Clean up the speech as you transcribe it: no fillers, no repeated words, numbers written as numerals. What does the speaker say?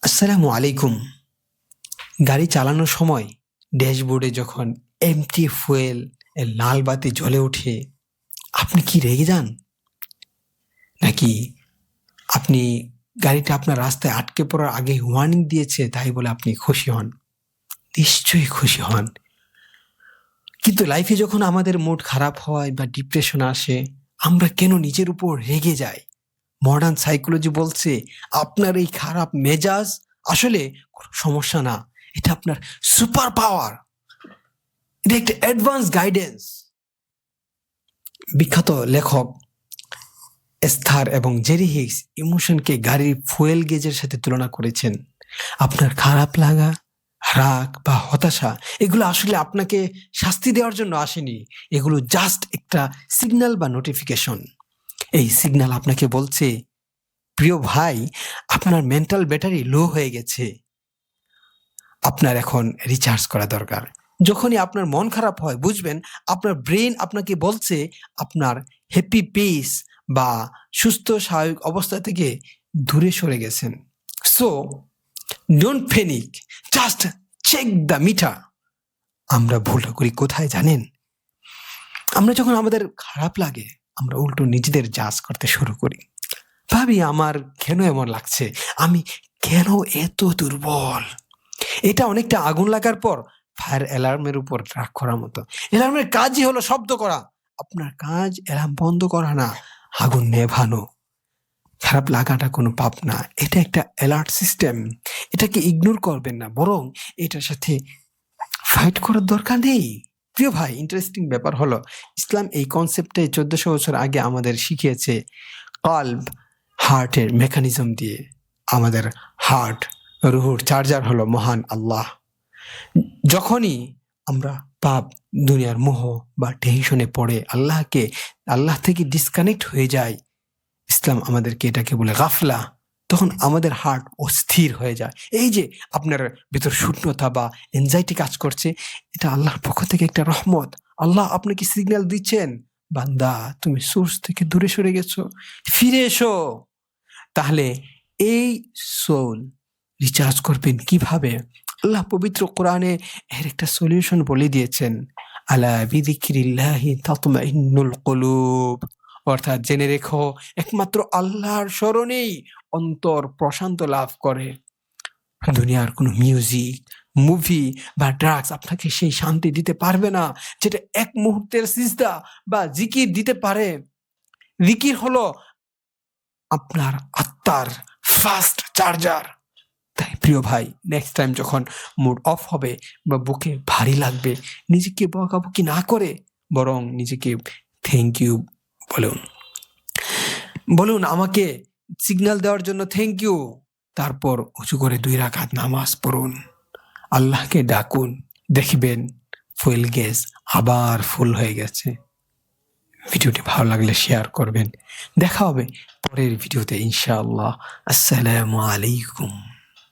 আসসালামু আলাইকুম। গাড়ি চালানোর সময় ড্যাশবোর্ডে যখন এম্পটি ফুয়েল এর লাল বাতি জ্বলে ওঠে, আপনি কি রেগে যান? নাকি আপনি গাড়িটা আপনার রাস্তায় আটকে পড়ার আগে ওয়ার্নিং দিয়েছে তাই বলে আপনি খুশি হন? নিশ্চয়ই খুশি হন। কিন্তু লাইফে যখন আমাদের মুড খারাপ হয় বা ডিপ্রেশন আসে, আমরা কেন নিজের উপর রেগে যাই? মডার্ন সাইকোলজি বলছে আপনার এই খারাপ মেজাজ আসলে কোনো সমস্যা না, এটা আপনার সুপার পাওয়ার। এটা একটা অ্যাডভান্স গাইডেন্স। বিখ্যাত লেখক এস্থার এবং জেরি হিগস ইমোশনকে গাড়ির ফুয়েল গেজের সাথে তুলনা করেছেন। আপনার খারাপ লাগা, রাগ বা হতাশা এগুলো আসলে আপনাকে শাস্তি দেওয়ার জন্য আসেনি। এগুলো জাস্ট একটা সিগন্যাল বা নোটিফিকেশন। এই সিগন্যাল আপনাকে বলছে, প্রিয় ভাই, আপনার মেন্টাল ব্যাটারি লো হয়ে গেছে, আপনার এখন রিচার্জ করা দরকার। যখনই আপনার মন খারাপ হয়, বুঝবেন আপনার ব্রেন আপনাকে বলছে আপনার হ্যাপি পিস বা সুস্থ স্বাভাবিক অবস্থা থেকে দূরে সরে গেছেন। So don't panic, just check the meter. আমরা ভুলটা করি কোথায় জানেন? আমরা যখন আমাদের খারাপ লাগে, আমরা উল্টো নিজেদের জাজ করতে শুরু করি। ভাবি আমার কেন এমন লাগছে, আমি কেন এত দুর্বল। এটা অনেকটা আগুন লাগার পর ফায়ার অ্যালার্মের উপর রাগ করার মতো। অ্যালার্মের কাজই হলো শব্দ করা, আপনার কাজ অ্যালার্ম বন্ধ করা না, আগুন নেভানো। খারাপ লাগাটা কোনো পাপ না, এটা একটা অ্যালার্ট সিস্টেম। এটাকে ইগনোর করবেন না, বরং এটার সাথে ফাইট করার দরকার নেই। প্রিয় ভাই, ইন্টারেস্টিং ব্যাপার হলো ইসলাম এই কনসেপ্টে 1400 বছর আগে আমাদের শিখিয়েছে কলব, হার্টের মেকানিজম দিয়ে। আমাদের হার্ট, রুহুর চার্জার হলো মহান আল্লাহ। যখনই আমরা পাপ, দুনিয়ার মোহ বা টেনশনে পড়ে আল্লাহ থেকে ডিসকানেক্ট হয়ে যায়, ইসলাম আমাদেরকে এটাকে বলে গাফলা, তখন আমাদের হার্ট অস্থির হয়ে যায়। এই যে আপনার ভেতর শূন্যতা বা এনজাইটি কাজ করছে, এটা আল্লাহর পক্ষ থেকে একটা রহমত। আল্লাহ আপনাকে সিগন্যাল দিচ্ছেন, বান্দা তুমি সোর্স থেকে দূরে সরে গেছো, ফিরে এসো। তাহলে এই সোল রিচার্জ করবেন কিভাবে? আল্লাহ পবিত্র কোরআনে এর একটা সলিউশন বলে দিয়েছেন, আলা বিযিকরিল্লাহি তাতমাইন্নুল কুলুব। অর্থাৎ জেনে রেখো, একমাত্র আল্লাহর স্মরণেই অন্তর প্রশান্ত লাভ করে। দুনিয়ার কোনো মিউজিক, মুভি বা ড্রাগস আপনাকে সেই শান্তি দিতে পারবে না যেটা এক মুহূর্তের সিজদা বা জিকির দিতে পারে। জিকির হলো আপনার আত্মার ফাস্ট চার্জার। তাই প্রিয় ভাই, নেক্সট টাইম যখন মুড অফ হবে বা বুকে ভারী লাগবে, নিজেকে বকাবকি না করে বরং নিজেকে থ্যাংক ইউ বলুন। বলুন আমাকে সিগন্যাল দেওয়ার জন্য থ্যাংক ইউ। তারপর উঁচু করে 2 রাকাত নামাজ পড়ুন, আল্লাহকে ডাকুন, দেখবেন ফুয়েল গ্যাস আবার ফুল হয়ে গেছে। ভিডিওটি ভালো লাগলে শেয়ার করবেন। দেখা হবে পরের ভিডিওতে ইনশাআল্লাহ। আসসালামু আলাইকুম।